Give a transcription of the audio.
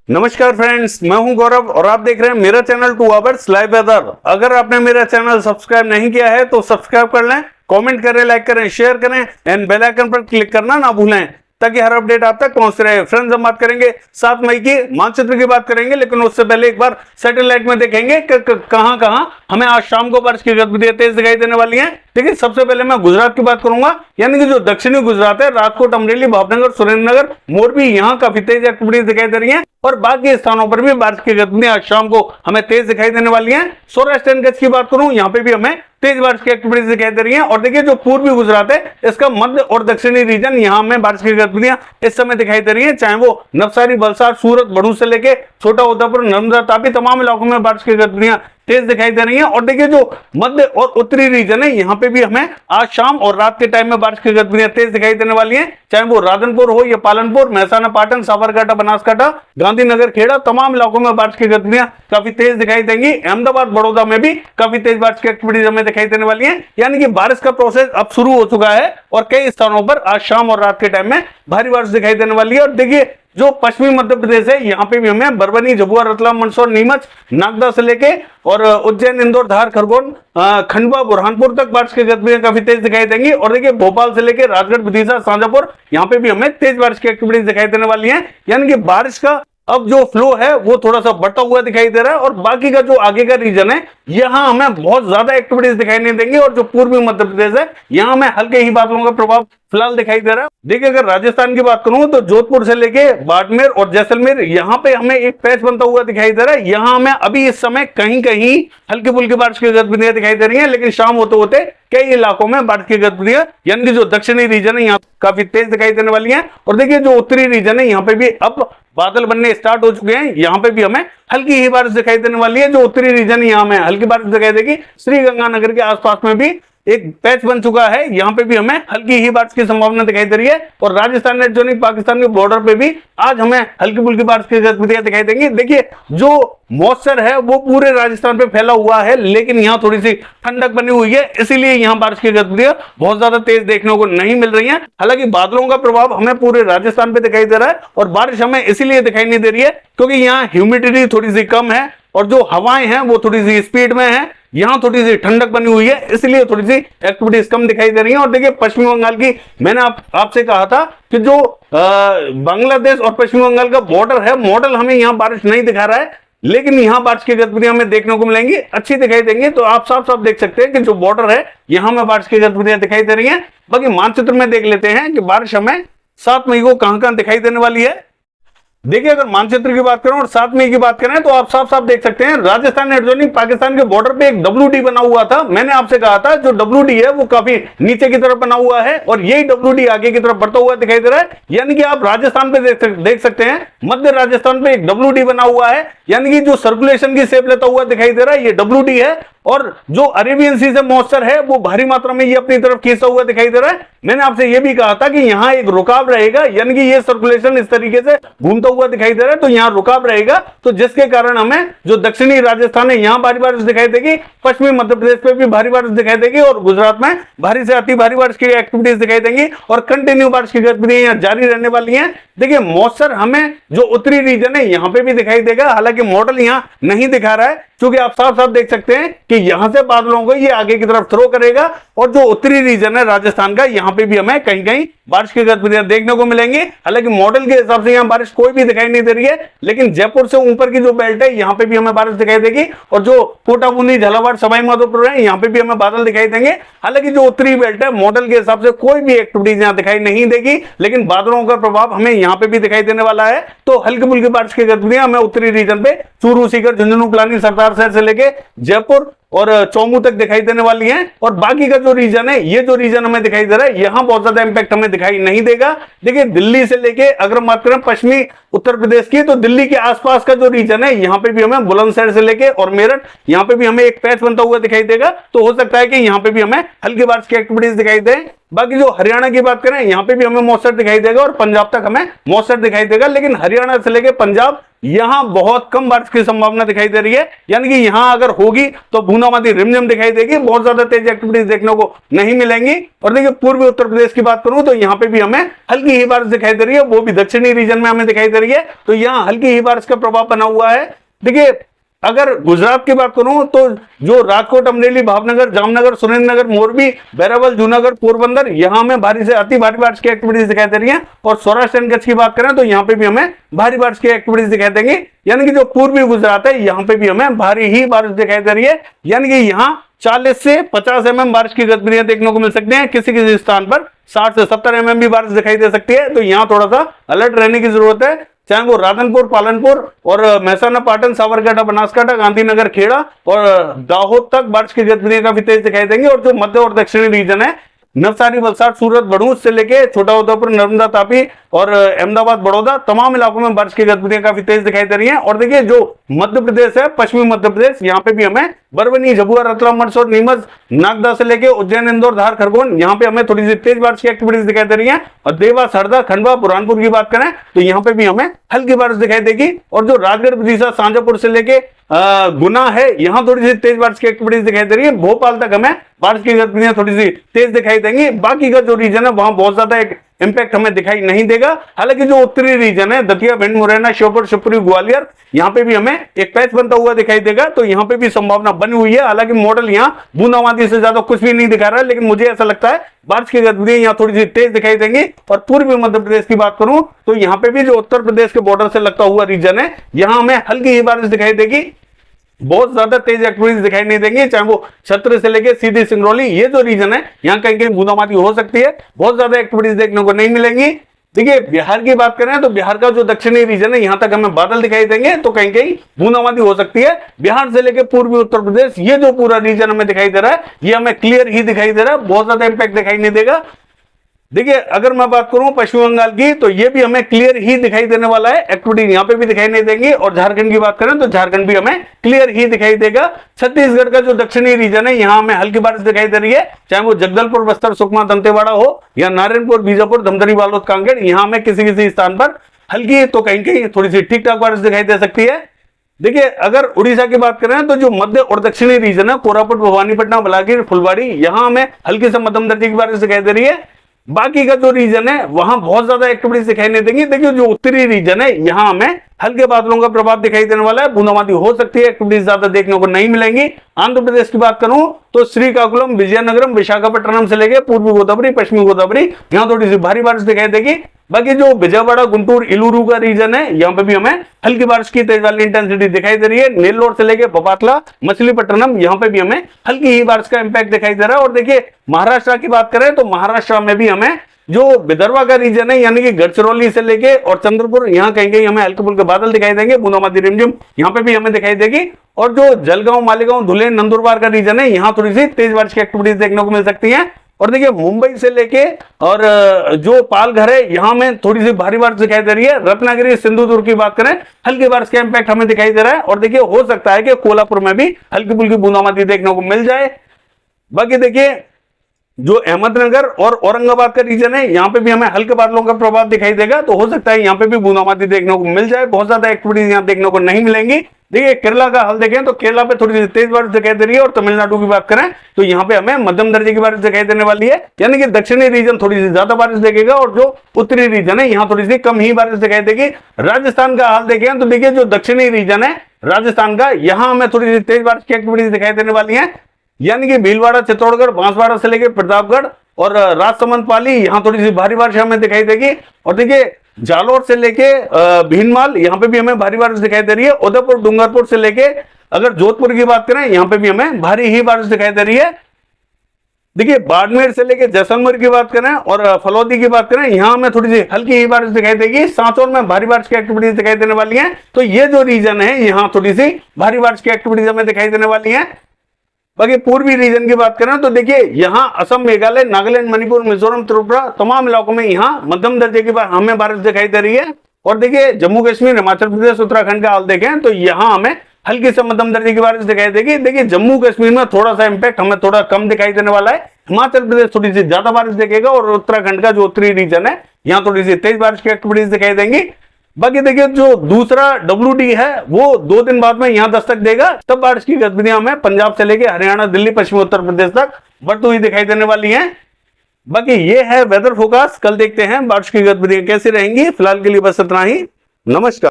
नमस्कार फ्रेंड्स, मैं हूं गौरव और आप देख रहे हैं मेरा चैनल 2 आवर्स लाइव वेदर। अगर आपने मेरा चैनल सब्सक्राइब नहीं किया है तो सब्सक्राइब कर लें, कमेंट करें, लाइक करें, शेयर करें एंड बेल आइकन पर क्लिक करना ना भूलें ताकि हर अपडेट आप तक पहुंच रहे। फ्रेंड्स, हम बात करेंगे 7 मई की मानचित्र की बात करेंगे, लेकिन उससे पहले एक बार सैटेलाइट में देखेंगे कहां कहां हमें आज शाम को बारिश की गतिविधियां तेज दिखाई देने वाली हैं। देखिए, सबसे पहले मैं गुजरात की बात करूंगा, यानी कि जो दक्षिणी गुजरात है, राजकोट, अमरेली, भावनगर, सुरेंद्रनगर, मोरबी, यहाँ काफी तेज एक्टिविटीज दिखाई दे रही है और बाकी स्थानों पर भी बारिश की गतिविधियां आज शाम को हमें तेज दिखाई देने वाली हैं। सौराष्ट्र एंड कच्छ की बात करूं, यहाँ पे भी हमें तेज बारिश की एक्टिविटीज दिखाई दे रही हैं। और देखिए, जो पूर्वी गुजरात है, इसका मध्य और दक्षिणी रीजन, यहाँ में बारिश की गतिविधियां इस समय दिखाई दे रही है, चाहे वो नवसारी, वलसाड, सूरत, भड़ूच से लेके छोटा उदयपुर, नर्मदा, तापी, तमाम इलाकों में बारिश की गतिविधियां तेज दिखाई दे रही हैं। और देखिए, जो मध्य और उत्तरी रीजन है, यहाँ पे भी हमें आज शाम और रात के टाइम में बारिश की गतिविधियां तेज दिखाई देने वाली हैं, चाहे वो राधनपुर हो या पालनपुर, महसाना, पाटन, साबरकांठा, बनासकांठा, गांधीनगर, खेड़ा, तमाम इलाकों में बारिश की गतिविधियां काफी तेज दिखाई देंगी। अहमदाबाद, बड़ौदा में भी काफी तेज बारिश की एक्टिविटीज हमें दिखाई देने वाली है, यानी कि बारिश का प्रोसेस अब शुरू हो चुका है और कई स्थानों पर आज शाम और रात के टाइम में भारी बारिश दिखाई देने वाली है। और देखिए, जो पश्चिमी मध्य प्रदेश है, यहाँ पे भी हमें बरबनी, झबुआ, रतलाम, मंदसौर, नीमच, नागदा से लेके और उज्जैन, इंदौर, धार, खरगोन, खंडवा, बुरहानपुर तक बारिश की गतिविधियां काफी तेज दिखाई देंगी। और देखिए, भोपाल से लेके राजगढ़, विदिशा, शाजापुर, यहाँ पे भी हमें तेज बारिश की एक्टिविटीज दिखाई देने वाली है, यानी कि बारिश का अब जो फ्लो है वो थोड़ा सा बढ़ता हुआ दिखाई दे रहा है। और बाकी का जो आगे का रीजन है, यहाँ हमें बहुत ज्यादा एक्टिविटीज दिखाई नहीं देंगी। और जो पूर्वी मध्य प्रदेश है, यहाँ हमें हल्के ही बादलों का प्रभाव फिलहाल दिखाई दे रहा है। देखिए, अगर राजस्थान की बात करूं तो जोधपुर से लेके बाड़मेर और जैसलमेर, यहाँ पे हमें एक पैच बनता हुआ दिखाई दे रहा है। यहाँ हमें अभी इस समय कहीं कहीं हल्की फुल्की बारिश की गतिविधियां दिखाई दे रही हैं, लेकिन शाम होते होते कई इलाकों में बारिश की गतिविधियां, यानी कि जो दक्षिणी रीजन है, यहाँ काफी तेज दिखाई देने वाली है। और देखिए, जो उत्तरी रीजन है, यहाँ पे भी अब बादल बनने स्टार्ट हो चुके हैं, यहाँ पे भी हमें हल्की ही बारिश दिखाई देने वाली है। जो उत्तरी रीजन है, यहाँ में हल्की बारिश दिखाई देगी। श्री गंगानगर के आसपास में भी एक पैच बन चुका है, यहाँ पे भी हमें हल्की ही बारिश की संभावना दिखाई दे रही है। और राजस्थान ने जो नहीं, पाकिस्तान के बॉर्डर पे भी आज हमें हल्की फुल्की बारिश की गतिविधियां दिखाई देंगी। देखिए, जो मॉइस्चर है वो पूरे राजस्थान पे फैला हुआ है, लेकिन यहाँ थोड़ी सी ठंडक बनी हुई है, इसीलिए यहाँ बारिश की गतिविधियां बहुत ज्यादा तेज देखने को नहीं मिल रही हैं। हालांकि बादलों का प्रभाव हमें पूरे राजस्थान पे दिखाई दे रहा है और बारिश हमें इसीलिए दिखाई नहीं दे रही है क्योंकि यहाँ ह्यूमिडिटी थोड़ी सी कम है और जो हवाएं हैं वो थोड़ी सी स्पीड में है, यहाँ थोड़ी सी ठंडक बनी हुई है, इसलिए थोड़ी सी एक्टिविटीज कम दिखाई दे रही हैं। और देखिए, पश्चिमी बंगाल की मैंने आपसे कहा था कि जो बांग्लादेश और पश्चिम बंगाल का बॉर्डर है, मॉडल हमें यहाँ बारिश नहीं दिखा रहा है, लेकिन यहाँ बारिश की गतिविधियां हमें देखने को मिलेंगी, अच्छी दिखाई देंगी। तो आप साफ साफ देख सकते हैं कि जो बॉर्डर है, यहाँ में बारिश की गतिविधियां दिखाई दे रही हैं। बाकी मानचित्र में देख लेते हैं कि बारिश हमें 7 मई को कहां कहां दिखाई देने वाली है। देखिए, अगर मानचित्र की बात करें और 7 मई की बात करें तो आप साफ साफ देख सकते हैं, राजस्थान एडजॉइनिंग पाकिस्तान के बॉर्डर पे एक WD बना हुआ था। मैंने आपसे कहा था जो WD है वो काफी नीचे की तरफ बना हुआ है और यही WD आगे की तरफ बढ़ता हुआ दिखाई दे रहा है, यानी कि आप राजस्थान पे देख सकते हैं, मध्य राजस्थान पे एक WD बना हुआ है, यानी कि जो सर्कुलेशन की शेप लेता हुआ दिखाई दे रहा है, ये WD है। और जो अरेबियन सी से मॉइस्चर है वो भारी मात्रा में ये अपनी तरफ खींचता हुआ दिखाई दे रहा है। मैंने आपसे ये भी कहा था कि यहाँ एक रुकाव रहेगा, यानी कि ये सर्कुलेशन इस तरीके से घूमता हुआ दिखाई दे रहा है, तो यहाँ रुकाव रहेगा, तो जिसके कारण हमें जो दक्षिणी राजस्थान है यहाँ भारी बारिश दिखाई देगी, पश्चिमी मध्य प्रदेश पे भी भारी बारिश दिखाई देगी और गुजरात में भारी से अति भारी बारिश की एक्टिविटीज दिखाई देंगी और कंटिन्यू बारिश की गतिविधियां यहाँ जारी रहने वाली है। देखिए, मॉइस्चर हमें जो उत्तरी रीजन है यहाँ पे भी दिखाई देगा, हालांकि मॉडल यहाँ नहीं दिखा रहा है क्योंकि आप साफ साफ देख सकते हैं कि यहां से बादलों को ये आगे की तरफ थ्रो करेगा और जो उत्तरी रीजन है राजस्थान का, यहाँ पे भी हमें कहीं कहीं बारिश की गतिविधियां देखने को मिलेंगी। हालांकि मॉडल के हिसाब से यहाँ बारिश कोई भी दिखाई नहीं दे रही है, लेकिन जयपुर से ऊपर की जो बेल्ट है यहाँ पे भी हमें बारिश दिखाई देगी और जो कोटा, बूंदी, झालावाड़, सवाई माधोपुर है, यहाँ पे भी हमें बादल दिखाई देंगे। हालांकि जो उत्तरी बेल्ट है, मॉडल के हिसाब से कोई भी एक्टिविटीज यहाँ दिखाई नहीं देगी, लेकिन बादलों का प्रभाव हमें यहाँ पे भी दिखाई देने वाला है। तो हल्की फुल्की बारिश की गतिविधियां हमें उत्तरी रीजन पे चूरू, सीकर, झुंझुनू, पिलानी, सरदार शहर से लेके जयपुर और चौमू तक दिखाई देने वाली हैं। और बाकी का जो रीजन है, ये जो रीजन हमें दिखाई दे रहा है, यहां बहुत ज्यादा इंपैक्ट हमें दिखाई नहीं देगा। देखिए, दिल्ली से लेके अगर बात करें पश्चिमी उत्तर प्रदेश की, तो दिल्ली के आसपास का जो रीजन है, यहाँ पे भी हमें बुलंदशहर से लेके और मेरठ, यहाँ पे भी हमें एक पैच बनता हुआ दिखाई देगा। तो हो सकता है कि यहाँ पे भी हमें हल्की बारिश की एक्टिविटीज दिखाई दे। बाकी जो हरियाणा की बात करें, यहाँ पे भी हमें मॉइस्चर दिखाई देगा और पंजाब तक हमें मॉइस्चर दिखाई देगा, लेकिन हरियाणा से लेके पंजाब यहाँ बहुत कम बारिश की संभावना दिखाई दे रही है, यानी कि यहाँ अगर होगी तो बूंदाबांदी रिमझिम दिखाई देगी, बहुत ज्यादा तेज एक्टिविटीज देखने को नहीं मिलेंगी। और देखिए पूर्वी उत्तर प्रदेश की बात करूं तो यहाँ पे भी हमें हल्की ही बारिश दिखाई दे रही है, वो भी दक्षिणी रीजन में हमें दिखाई दे रही है, तो यहाँ हल्की ही बारिश का प्रभाव बना हुआ है। देखिए अगर गुजरात की बात करूं तो जो राजकोट, अमरेली, भावनगर, जामनगर, सुरेंद्रनगर, मोरबी, बैरावल, जूनागढ़, पोरबंदर, यहां में भारी से अति भारी बारिश की एक्टिविटीज दिखाई दे रही है। और सौराष्ट्र एंड कच्छ की बात करें तो यहां पे भी हमें भारी बारिश की एक्टिविटीज दिखाई देंगी, यानी कि जो पूर्वी गुजरात है यहां पे भी हमें भारी ही बारिश दिखाई दे रही है, यानी कि यहाँ 40 से 50 mm बारिश की गतिविधियां देखने को मिल सकती हैं, किसी किसी स्थान पर 60 से 70 mm भी बारिश दिखाई दे सकती है। तो यहाँ थोड़ा सा अलर्ट रहने की जरूरत है, चाहे वो राधनपुर, पालनपुर और महसाना, पाटन, साबरकांठा, बनासकांठा, गांधीनगर, खेड़ा और दाहोद तक बारिश की गतिविधियां काफी तेज दिखाई देंगी। और जो मध्य और दक्षिणी रीजन है, नवसारी, वलसाड, सूरत, भरूच से लेके छोटा उदेपुर, नर्मदा, तापी और अहमदाबाद, बड़ौदा, तमाम इलाकों में बारिश की गतिविधियां काफी तेज दिखाई दे रही हैं। और देखिए जो मध्य प्रदेश है, पश्चिमी मध्य प्रदेश, यहाँ पे भी हमें बरवनी, झबुआ, रतलाम, मंदसौर, नीमच, नागदा से लेके उज्जैन, इंदौर, धार, खरगोन, यहाँ पे हमें थोड़ी सी तेज बारिश की एक्टिविटीज दिखाई दे रही है। और देवास, हरदा, खंडवा, बुरहानपुर की बात करें तो यहाँ पे भी हमें हल्की बारिश दिखाई देगी। और जो राजगढ़, विदिशा, शाजापुर से लेके गुना है, यहाँ थोड़ी सी तेज बारिश की एक्टिविटीज दिखाई दे रही है। भोपाल तक हमें बारिश की गतिविधियां थोड़ी सी तेज दिखाई देंगी। बाकी का जो रीजन है वहां बहुत ज्यादा एक इंपैक्ट हमें दिखाई नहीं देगा। हालांकि जो उत्तरी रीजन है, दतिया, भिंड, मुरैना, श्योपुर, शिवपुरी, ग्वालियर, यहाँ पे भी हमें एक पैच बनता हुआ दिखाई देगा, तो यहाँ पे भी संभावना बनी हुई है। हालांकि मॉडल यहाँ बूंदाबांदी से ज्यादा कुछ भी नहीं दिखा रहा है, लेकिन मुझे ऐसा लगता है बारिश की गतिविधियां यहाँ थोड़ी सी तेज दिखाई देंगी। और पूर्वी मध्य प्रदेश की बात करूं तो यहाँ पे भी जो उत्तर प्रदेश के बॉर्डर से लगता हुआ रीजन है, यहाँ हमें हल्की ही बारिश दिखाई देगी, बहुत ज्यादा तेज एक्टिविटीज दिखाई नहीं देंगी। चाहे वो छत्र से लेके सीधी सिंगरौली, ये जो रीजन है यहाँ कहीं कहीं बूंदाबांदी हो सकती है, बहुत ज्यादा एक्टिविटीज देखने को नहीं मिलेंगी। देखिए बिहार की बात करें तो बिहार का जो दक्षिणी रीजन है, यहाँ तक हमें बादल दिखाई देंगे, तो कहीं कहीं बूंदाबांदी हो सकती है। बिहार से लेके पूर्वी उत्तर प्रदेश, ये जो पूरा रीजन हमें दिखाई दे रहा है, ये हमें क्लियर ही दिखाई दे रहा है, बहुत ज्यादा इंपैक्ट दिखाई नहीं देगा। देखिए अगर मैं बात करूं पश्चिम बंगाल की, तो ये भी हमें क्लियर ही दिखाई देने वाला है, एक्टिविटी यहाँ पे भी दिखाई नहीं देंगी। और झारखंड की बात करें तो झारखंड भी हमें क्लियर ही दिखाई देगा। छत्तीसगढ़ का जो दक्षिणी रीजन है, यहाँ हमें हल्की बारिश दिखाई दे रही है, चाहे वो जगदलपुर, बस्तर, सुकमा, दंतेवाड़ा हो या नारायणपुर, बीजापुर, धमतरी, बालोद, कांकेर, यहाँ हमें किसी किसी स्थान पर हल्की तो कहीं कहीं थोड़ी सी ठीक ठाक बारिश दिखाई दे सकती है। देखिए अगर उड़ीसा की बात करें तो जो मध्य और दक्षिणी रीजन है, कोरापुट, भवानीपटना, बलागीर, फुलबाड़ी, यहाँ हमें हल्की से मध्यम दर्जे की बारिश दिखाई दे रही है। बाकी का जो रीजन है वहां बहुत ज्यादा एक्टिविटीज दिखाई नहीं देंगी। देखिए जो उत्तरी रीजन है, यहाँ हमें हल्के बादलों का प्रभाव दिखाई देने वाला है, बूंदाबांदी हो सकती है, एक्टिविटीज ज्यादा देखने को नहीं मिलेंगी। आंध्र प्रदेश की बात करूं तो श्रीकाकुलम, विजयनगरम, विशाखापट्टनम से लेके पूर्वी गोदावरी, पश्चिमी गोदावरी, यहाँ थोड़ी सी भारी बारिश दिखाई देगी। बाकी जो विजयवाड़ा, गुंटूर, इलूरू का रीजन है, यहाँ पे भी हमें हल्की बारिश की तेज वाली इंटेंसिटी दिखाई दे रही है। नेल्लोर से लेके बपातला, मछलीपट्टनम, यहाँ पे भी हमें हल्की ही बारिश का इंपैक्ट दिखाई दे रहा है। और देखिए महाराष्ट्र की बात करें तो महाराष्ट्र में भी हमें जो विदर्भा का रीजन है, यानी कि गढ़चिरौली से लेके और चंद्रपुर, यहाँ कहीं कहीं हमें हल्के फुल्के बादल दिखाई देंगे, बूंदाबांदी रिमझिम यहाँ पे भी हमें दिखाई देगी। और जो जलगांव, मालेगांव, धुले, नंदुरबार का रीजन है, यहाँ थोड़ी सी तेज बारिश की एक्टिविटीज देखने को मिल सकती है। और देखिए मुंबई से लेके और जो पालघर है, यहाँ में थोड़ी सी भारी बारिश दिखाई दे रही है। रत्नागिरी, सिंधुदुर्ग की बात करें, हल्की बारिश का इंपैक्ट हमें दिखाई दे रहा है। और देखिए हो सकता है कि कोल्हापुर में भी हल्की फुल्की बूंदाबांदी देखने को मिल जाए। बाकी देखिए जो अहमदनगर और औरंगाबाद का रीजन है, यहाँ पे भी हमें हल्के बादलों का प्रभाव दिखाई देगा, तो हो सकता है यहाँ पे भी बूंदाबांदी देखने को मिल जाए, बहुत ज्यादा एक्टिविटीज यहाँ देखने को नहीं मिलेंगी। देखिए केरला का हाल देखें तो केरला पे थोड़ी सी तेज बारिश दिखाई दे रही है। और तमिलनाडु की बात करें तो यहाँ पे हमें मध्यम दर्जे की बारिश दिखाई देने वाली है, यानी कि दक्षिणी रीजन थोड़ी सी ज्यादा बारिश देखेगा और जो उत्तरी रीजन है यहाँ थोड़ी सी कम ही बारिश दिखाई देगी। राजस्थान का हाल देखें तो देखिए जो दक्षिणी रीजन है राजस्थान का, यहाँ हमें थोड़ी सी तेज बारिश की एक्टिविटीज दिखाई देने वाली है, यानी कि भीलवाड़ा, चित्तौड़गढ़, बांसवाड़ा से लेकर प्रतापगढ़ और राजसमंद, पाली, यहाँ थोड़ी सी भारी बारिश हमें दिखाई देगी। और देखिए जालोर से लेके भीनमाल, यहाँ पे भी हमें भारी बारिश दिखाई दे रही है। उदयपुर, डूंगरपुर से लेके अगर जोधपुर की बात करें, यहाँ पे भी हमें भारी ही बारिश दिखाई दे रही है। देखिए बाड़मेर से लेके जैसलमेर की बात करें और फलौदी की बात करें, यहाँ हमें थोड़ी सी हल्की ही बारिश दिखाई देगी। सांचौर में भारी बारिश की एक्टिविटीज दिखाई देने वाली है। तो ये जो रीजन है, यहाँ थोड़ी सी भारी बारिश की एक्टिविटीज हमें दिखाई देने वाली है। बाकी पूर्वी रीजन की बात करें तो देखिए यहाँ असम, मेघालय, नागालैंड, मणिपुर, मिजोरम, त्रिपुरा, तमाम इलाकों में यहाँ मध्यम दर्जे की हमें बारिश दिखाई दे रही है। और देखिए जम्मू कश्मीर, हिमाचल प्रदेश, उत्तराखंड का हाल देखें तो यहाँ हमें हल्की से मध्यम दर्जे की बारिश दिखाई देगी। देखिए जम्मू कश्मीर में थोड़ा सा इंपैक्ट हमें थोड़ा कम दिखाई देने वाला है, हिमाचल प्रदेश थोड़ी सी ज्यादा बारिश देखेगा और उत्तराखंड का जो उत्तरी रीजन है यहाँ थोड़ी सी तेज बारिश की एक्टिविटीज दिखाई देंगी। बाकी देखिए जो दूसरा WD है वो 2 दिन बाद में यहां दस्तक देगा, तब बारिश की गतिविधियां हमें पंजाब से लेके हरियाणा, दिल्ली, पश्चिमी उत्तर प्रदेश तक बढ़ती हुई दिखाई देने वाली हैं। बाकी ये है वेदर फोरकास्ट। कल देखते हैं बारिश की गतिविधियां कैसी रहेंगी। फिलहाल के लिए बस इतना ही। नमस्कार।